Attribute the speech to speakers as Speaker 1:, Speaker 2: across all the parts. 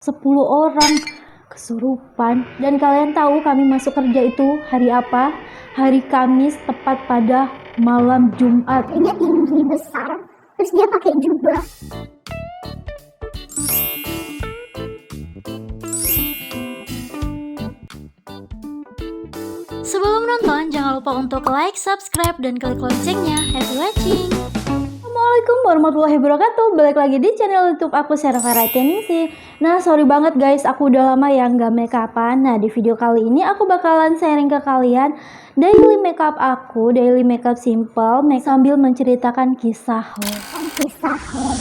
Speaker 1: 10 orang kesurupan. Dan kalian tahu kami masuk kerja itu hari apa? Hari Kamis tepat pada malam Jumat.
Speaker 2: Dia tinggi besar, terus dia pakai jubah.
Speaker 3: Sebelum nonton, jangan lupa untuk like, subscribe, dan klik loncengnya. Happy watching!
Speaker 1: Assalamualaikum warahmatullahi wabarakatuh. Balik lagi di channel YouTube aku, Sarah Faratianisi. Nah, sorry banget guys, aku udah lama ya nggak make upan. Nah, di video kali ini aku bakalan sharing ke kalian daily makeup aku, daily makeup simple, sambil menceritakan kisah horor.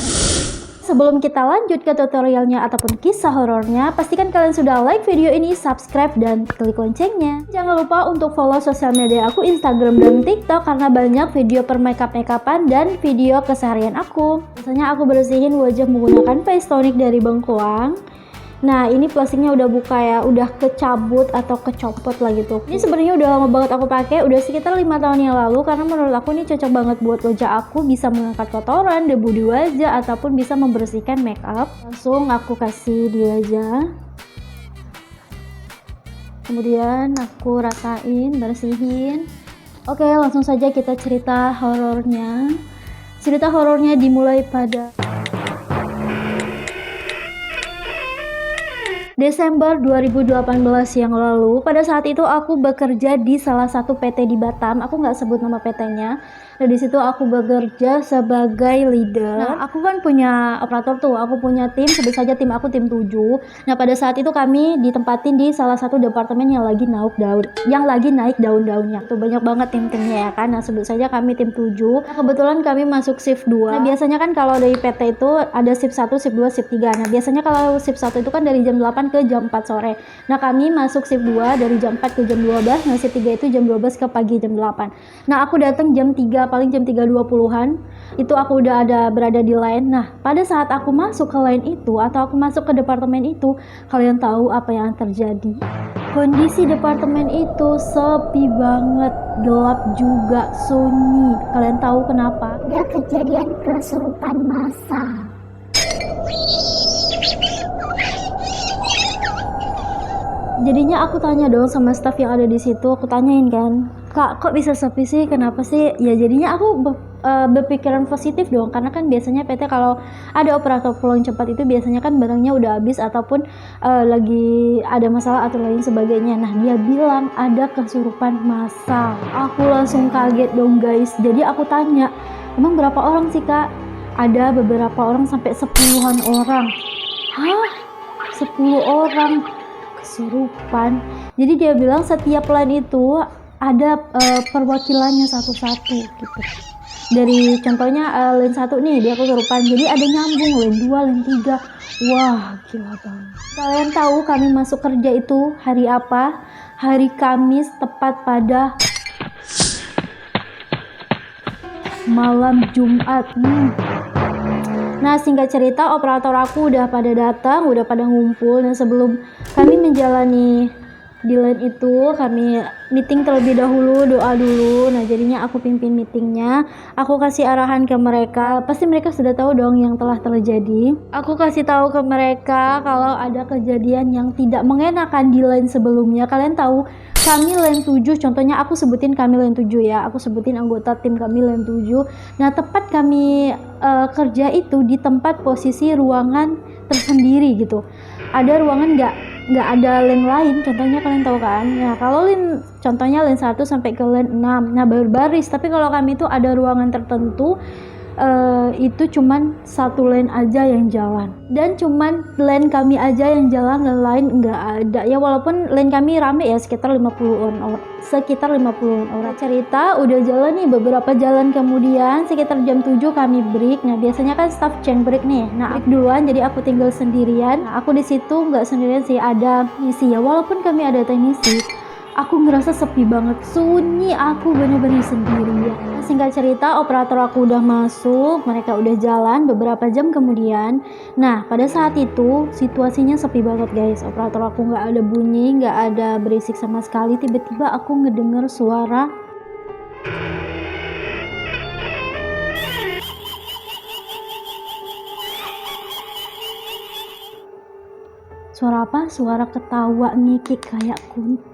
Speaker 1: Sebelum kita lanjut ke tutorialnya ataupun kisah horornya, pastikan kalian sudah like video ini, subscribe, dan klik loncengnya. Jangan lupa untuk follow sosial media aku, Instagram dan TikTok, karena banyak video per makeup-makeupan dan video keseharian aku. Biasanya aku bersihin wajah menggunakan face tonic dari Bengkoang. Nah, ini plastiknya udah buka ya, udah kecabut atau kecopot lah gitu. Ini sebenarnya udah lama banget aku pakai, udah sekitar 5 tahun yang lalu, karena menurut aku ini cocok banget buat wajah aku, bisa mengangkat kotoran, debu di wajah, ataupun bisa membersihkan makeup. Langsung aku kasih di wajah. Kemudian aku rasain, bersihin. Oke, langsung saja kita cerita horornya. Cerita horornya dimulai pada Desember 2018 yang lalu. Pada saat itu aku bekerja di salah satu PT di Batam. Aku nggak sebut nama PT-nya. Nah, di situ aku bekerja sebagai leader. Nah, aku kan punya operator tuh. Aku punya tim, sebut saja tim aku tim 7. Nah, pada saat itu kami ditempatin di salah satu departemen yang lagi naik daun-daunnya. Tuh banyak banget tim-timnya ya kan. Nah, sebut saja kami tim 7. Nah, kebetulan kami masuk shift 2. Nah, biasanya kan kalau dari PT itu ada shift 1, shift 2, shift 3. Nah, biasanya kalau shift 1 itu kan dari jam 8 ke jam 4 sore. Nah, kami masuk shift 2 dari jam 4 ke jam 12. Nah, shift 3 itu jam 12 ke pagi jam 8. Nah, aku datang jam 3, paling jam 3.20-an. Itu aku udah berada di line. Nah, pada saat aku masuk ke line itu atau aku masuk ke departemen itu, kalian tahu apa yang terjadi? Kondisi departemen itu sepi banget, gelap juga, sunyi. Kalian tahu kenapa?
Speaker 2: Ada kejadian kesurupan massal.
Speaker 1: Jadinya aku tanya dong sama staff yang ada di situ, aku tanyain kan, Kak, kok bisa sepi sih? Kenapa sih? Ya jadinya aku berpikiran positif dong, karena kan biasanya PT kalau ada operator pulang cepat itu biasanya kan barangnya udah habis ataupun lagi ada masalah atau lain sebagainya. Nah, dia bilang ada kesurupan massal. Aku langsung kaget dong guys. Jadi aku tanya, emang berapa orang sih Kak? Ada beberapa orang sampai 10-an orang. Hah? 10 orang kesurupan. Jadi dia bilang setiap line itu ada perwakilannya satu-satu gitu. Dari contohnya line 1 nih dia kesurupan, jadi ada nyambung line 2, line 3. Wah, gila banget. Kalian tahu kami masuk kerja itu hari apa? Hari Kamis tepat pada malam Jumat. Nah, singkat cerita, operator aku udah pada datang, udah pada ngumpul. Dan sebelum kami menjalani di line itu, kami meeting terlebih dahulu, doa dulu. Nah, jadinya aku pimpin meetingnya. Aku kasih arahan ke mereka. Pasti mereka sudah tahu dong yang telah terjadi. Aku kasih tahu ke mereka kalau ada kejadian yang tidak mengenakan di line sebelumnya. Kalian tahu, kami line 7, contohnya aku sebutin kami line 7 ya. Aku sebutin anggota tim kami line 7. Nah, tepat kami kerja itu di tempat posisi ruangan tersendiri gitu. Ada ruangan nggak ada lane lain, contohnya kalian tahu kan. Nah, kalau lane contohnya lane 1 sampai ke lane 6, nah berbaris. Tapi kalau kami itu ada ruangan tertentu, itu cuman satu lane aja yang jalan, dan cuman lane kami aja yang jalan, dan lain nggak ada ya. Walaupun lane kami rame ya, sekitar 50-an orang. Cerita udah jalan nih, beberapa jalan kemudian sekitar jam 7 kami break. Nah, biasanya kan staff change break nih. Nah, break duluan, jadi aku tinggal sendirian. Nah, aku di situ nggak sendirian sih, ada teknisi ya. Walaupun kami ada teknisi, aku ngerasa sepi banget, sunyi, aku bener-bener sendirian. Nah, singkat cerita, operator aku udah masuk, mereka udah jalan beberapa jam kemudian. Nah, pada saat itu situasinya sepi banget guys. Operator aku nggak ada bunyi, nggak ada berisik sama sekali. Tiba-tiba aku ngedenger suara Suara apa? Suara ketawa ngikik kayak kunti.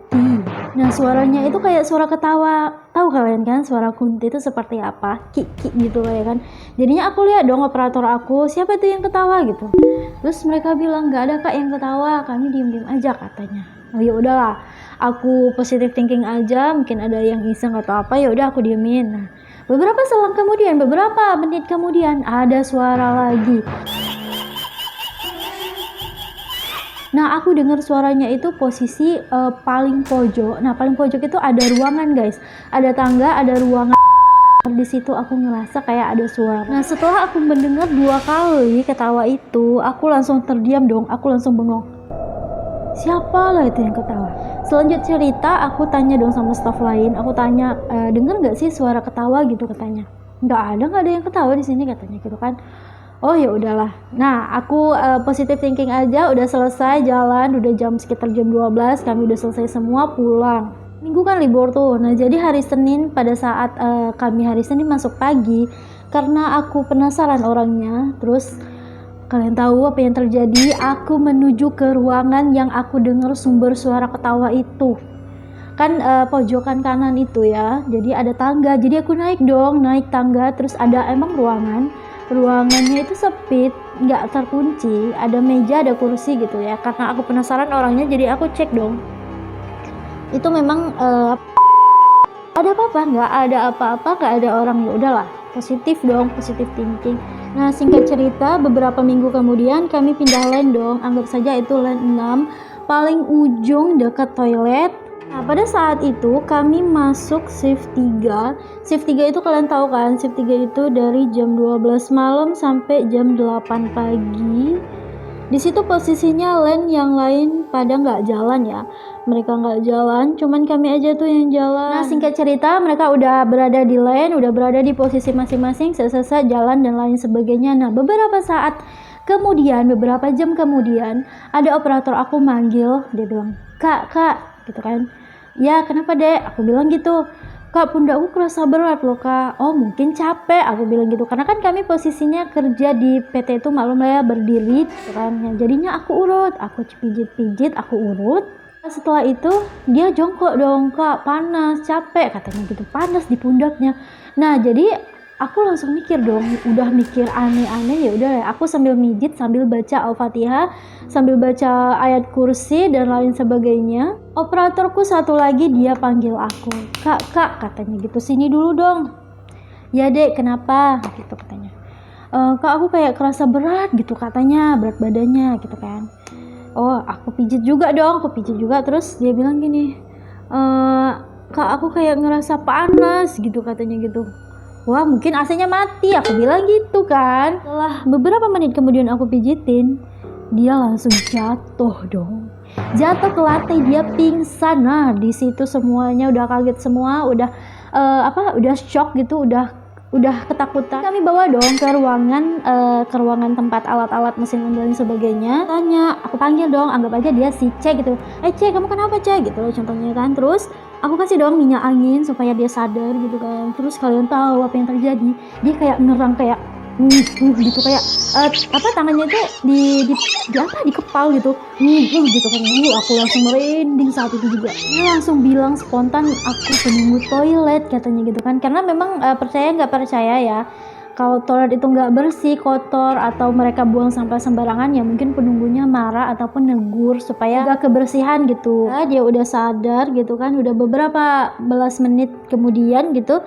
Speaker 1: Nah, suaranya itu kayak suara ketawa. Tahu kalian kan suara kunti itu seperti apa? Kik gitu lah ya kan. Jadinya aku lihat dong operator aku, siapa itu yang ketawa gitu. Terus mereka bilang nggak ada kak yang ketawa, kami diem-diem aja katanya. Oh ya udahlah, aku positive thinking aja, mungkin ada yang iseng atau apa, ya udah aku diemin. Nah, beberapa menit kemudian ada suara lagi. Nah, aku dengar suaranya itu posisi paling pojok. Nah, paling pojok itu ada ruangan, guys. Ada tangga, ada ruangan. Di situ aku ngerasa kayak ada suara. Nah, setelah aku mendengar 2 kali ketawa itu, aku langsung terdiam dong. Aku langsung bengong. Siapa lah itu yang ketawa? Selanjut cerita, aku tanya dong sama staff lain. Aku tanya, dengar nggak sih suara ketawa gitu katanya? Nggak ada yang ketawa di sini katanya gitu kan. Oh ya udahlah. Nah, aku positive thinking aja, udah selesai jalan, udah sekitar jam 12, kami udah selesai semua, pulang. Minggu kan libur tuh. Nah, jadi hari Senin pada saat kami hari Senin masuk pagi, karena aku penasaran orangnya, terus kalian tahu apa yang terjadi? Aku menuju ke ruangan yang aku dengar sumber suara ketawa itu. Kan pojokan kanan itu ya, jadi ada tangga, jadi aku naik tangga, terus ada emang ruangannya itu sepi, nggak terkunci, ada meja, ada kursi gitu ya. Karena aku penasaran orangnya, jadi aku cek dong. Itu memang ada apa-apa? Nggak ada apa-apa, nggak ada orang. Ya udahlah, positif dong, positif thinking. Nah, singkat cerita, beberapa minggu kemudian kami pindah lane dong. Anggap saja itu lane 6, paling ujung dekat toilet. Nah, pada saat itu kami masuk shift 3. Shift 3 itu kalian tahu kan, shift 3 itu dari jam 12 malam sampai jam 8 pagi. Di situ posisinya lane yang lain pada nggak jalan ya. Mereka nggak jalan, cuman kami aja tuh yang jalan. Nah, singkat cerita, mereka udah berada di lane, udah berada di posisi masing-masing, selesai jalan dan lain sebagainya. Nah, beberapa jam kemudian, ada operator aku manggil, dia bilang, kak, gitu kan. Ya, kenapa dek? Aku bilang gitu. Kak, pundakku kerasa berat loh kak. Oh, mungkin capek, aku bilang gitu. Karena kan kami posisinya kerja di PT itu maklum lah ya, berdiri gitu kan. Ya, jadinya aku urut, aku pijit-pijit, aku urut. Setelah itu dia jongkok dong, kak panas, capek katanya gitu, panas di pundaknya. Nah, jadi aku langsung mikir dong, udah mikir aneh-aneh, ya udah aku sambil mijit, sambil baca Al-Fatihah, sambil baca ayat kursi dan lain sebagainya. Operatorku satu lagi dia panggil aku, kak katanya gitu, sini dulu dong. Ya dek, kenapa gitu katanya. Kak, aku kayak kerasa berat gitu katanya, berat badannya gitu kan. Oh, aku pijit juga dong, terus dia bilang gini, kak aku kayak ngerasa panas gitu katanya gitu. Wah, mungkin AC-nya mati, aku bilang gitu kan. Setelah beberapa menit kemudian aku pijitin, dia langsung jatuh dong. Jatuh ke lantai, dia pingsan. Nah, di situ semuanya udah kaget semua, udah shock gitu, udah ketakutan. Kami bawa dong ke ruangan tempat alat-alat mesin dan sebagainya. Tanya, aku panggil dong, anggap aja dia si C gitu. C, kamu kenapa C? Gitu contohnya kan. Terus aku kasih dong minyak angin supaya dia sadar gitu kan. Terus kalian tahu apa yang terjadi? Dia kayak ngerang kayak gitu, kayak tangannya itu di kepal gitu, gitu kan. Aku langsung merinding saat itu juga. Dia langsung bilang spontan, aku penunggu toilet katanya gitu kan. Karena memang percaya nggak percaya ya, kalau toilet itu nggak bersih, kotor, atau mereka buang sampah sembarangan, ya mungkin penunggunya marah ataupun negur supaya jaga kebersihan gitu. Nah, dia udah sadar gitu kan, udah beberapa belas menit kemudian gitu,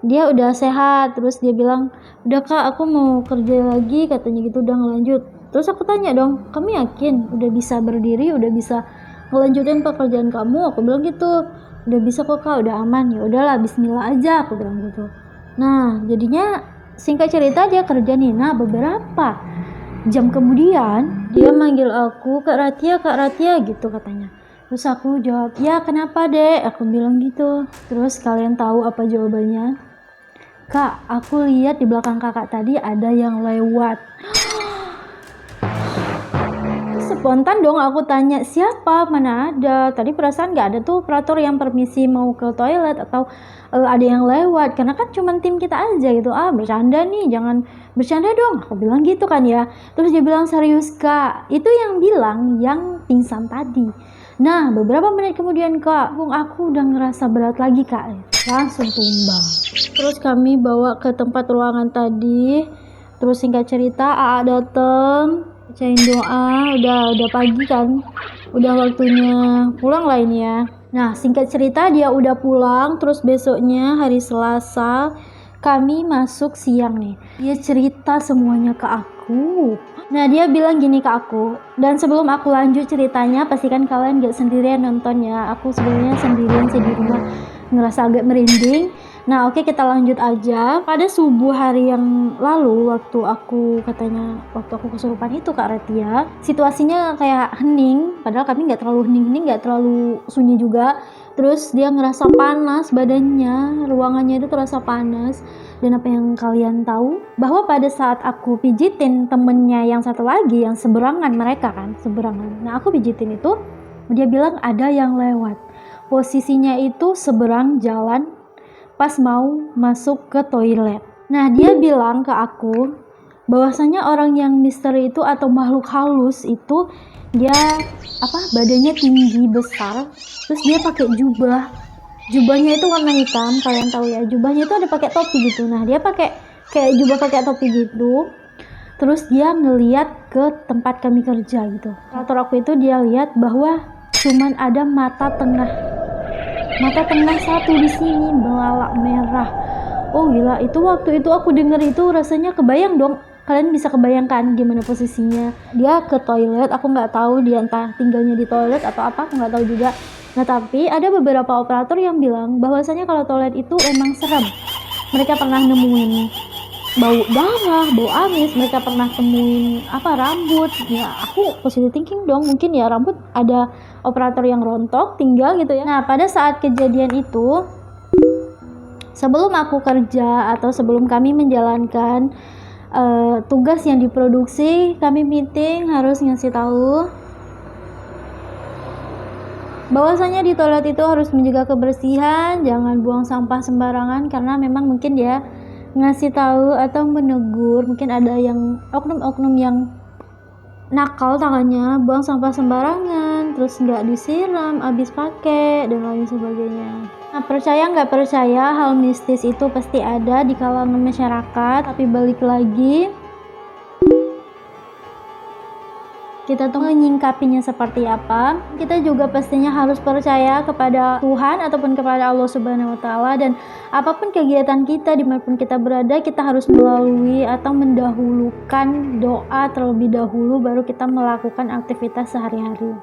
Speaker 1: dia udah sehat. Terus dia bilang, udah kak aku mau kerja lagi katanya gitu, udah ngelanjut. Terus aku tanya dong, kamu yakin udah bisa berdiri, udah bisa ngelanjutin pekerjaan kamu? Aku bilang gitu, udah bisa kok kak, udah aman. Ya udahlah, bismillah aja, aku bilang gitu. Nah, jadinya singkat cerita dia kerja nih. Nah, beberapa jam kemudian dia manggil aku, kak Ratia gitu katanya. Terus aku jawab, ya kenapa dek? Aku bilang gitu. Terus kalian tahu apa jawabannya? Kak, aku lihat di belakang kakak tadi ada yang lewat. Spontan dong aku tanya, siapa? Mana ada? Tadi perasaan nggak ada tuh operator yang permisi mau ke toilet atau ada yang lewat. Karena kan cuma tim kita aja gitu. Bercanda nih, jangan bercanda dong. Aku bilang gitu kan ya. Terus dia bilang, serius kak? Itu yang bilang yang pingsan tadi. Nah, beberapa menit kemudian kak, aku udah ngerasa berat lagi kak. Langsung tumbang. Terus kami bawa ke tempat ruangan tadi. Terus singkat cerita, AA dateng, bacain doa, udah pagi kan, udah waktunya pulang lah ini ya. Nah singkat cerita dia udah pulang, terus besoknya hari Selasa kami masuk siang nih. Dia cerita semuanya ke aku. Nah dia bilang gini ke aku, dan sebelum aku lanjut ceritanya, pastikan kalian gak sendirian nonton ya. Aku sebenarnya sendirian sih di rumah, ngerasa agak merinding. Nah oke, kita lanjut aja. Pada subuh hari yang lalu waktu aku kesurupan itu Kak Retia, situasinya kayak hening, padahal kami nggak terlalu hening, nggak terlalu sunyi juga. Terus dia ngerasa panas badannya, ruangannya itu terasa panas. Dan apa yang kalian tahu, bahwa pada saat aku pijitin temennya yang satu lagi, yang seberangan mereka kan, seberangan. Nah aku pijitin itu, dia bilang ada yang lewat. Posisinya itu seberang jalan pas mau masuk ke toilet. Nah dia bilang ke aku bahwasanya orang yang misteri itu atau makhluk halus itu dia badannya tinggi besar, terus dia pakai jubahnya itu warna hitam, kalian tahu ya, jubahnya itu ada pakai topi gitu. Nah dia pakai kayak jubah pakai topi gitu, terus dia ngeliat ke tempat kami kerja gitu. Operator aku itu dia lihat bahwa cuman ada mata tengah satu di sini melalak merah. Oh gila, itu waktu itu aku denger itu rasanya kebayang dong. Kalian bisa kebayangkan gimana posisinya. Dia ke toilet, aku nggak tahu dia entah tinggalnya di toilet atau apa, aku nggak tahu juga. Nah tapi ada beberapa operator yang bilang bahwasanya kalau toilet itu emang serem. Mereka pernah nemuin bau darah, bau amis, mereka pernah temuin rambut. Ya aku positive thinking dong, mungkin ya rambut ada operator yang rontok tinggal gitu ya. Nah pada saat kejadian itu, sebelum aku kerja atau sebelum kami menjalankan tugas yang diproduksi, kami meeting harus ngasih tahu bahwasanya di toilet itu harus menjaga kebersihan, jangan buang sampah sembarangan, karena memang mungkin dia ngasih tahu atau menegur, mungkin ada yang oknum-oknum yang nakal tangannya, buang sampah sembarangan, terus nggak disiram, habis pakai, dan lain sebagainya. Nah percaya nggak percaya, hal mistis itu pasti ada di kalangan masyarakat, tapi balik lagi kita tuh menyingkapinya seperti apa. Kita juga pastinya harus percaya kepada Tuhan ataupun kepada Allah Subhanahu wa Ta'ala, dan apapun kegiatan kita dimanapun kita berada, kita harus melalui atau mendahulukan doa terlebih dahulu baru kita melakukan aktivitas sehari-hari.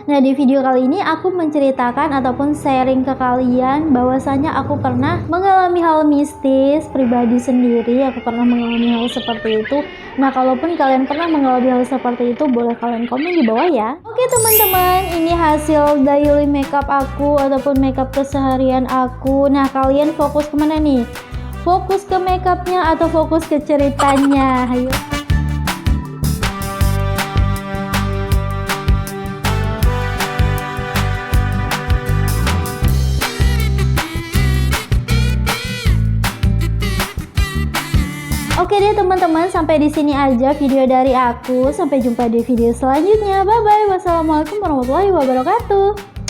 Speaker 1: Nah di video kali ini aku menceritakan ataupun sharing ke kalian bahwasanya aku pernah mengalami hal mistis pribadi sendiri, aku pernah mengalami hal seperti itu. Nah kalaupun kalian pernah mengalami hal seperti itu, boleh kalian komen di bawah ya. Oke teman-teman, ini hasil daily makeup aku ataupun makeup keseharian aku. Nah kalian fokus kemana nih? Fokus ke makeupnya atau fokus ke ceritanya? Ayo. Oke deh teman-teman, sampai di sini aja video dari aku. Sampai jumpa di video selanjutnya. Bye bye. Wassalamualaikum warahmatullahi wabarakatuh.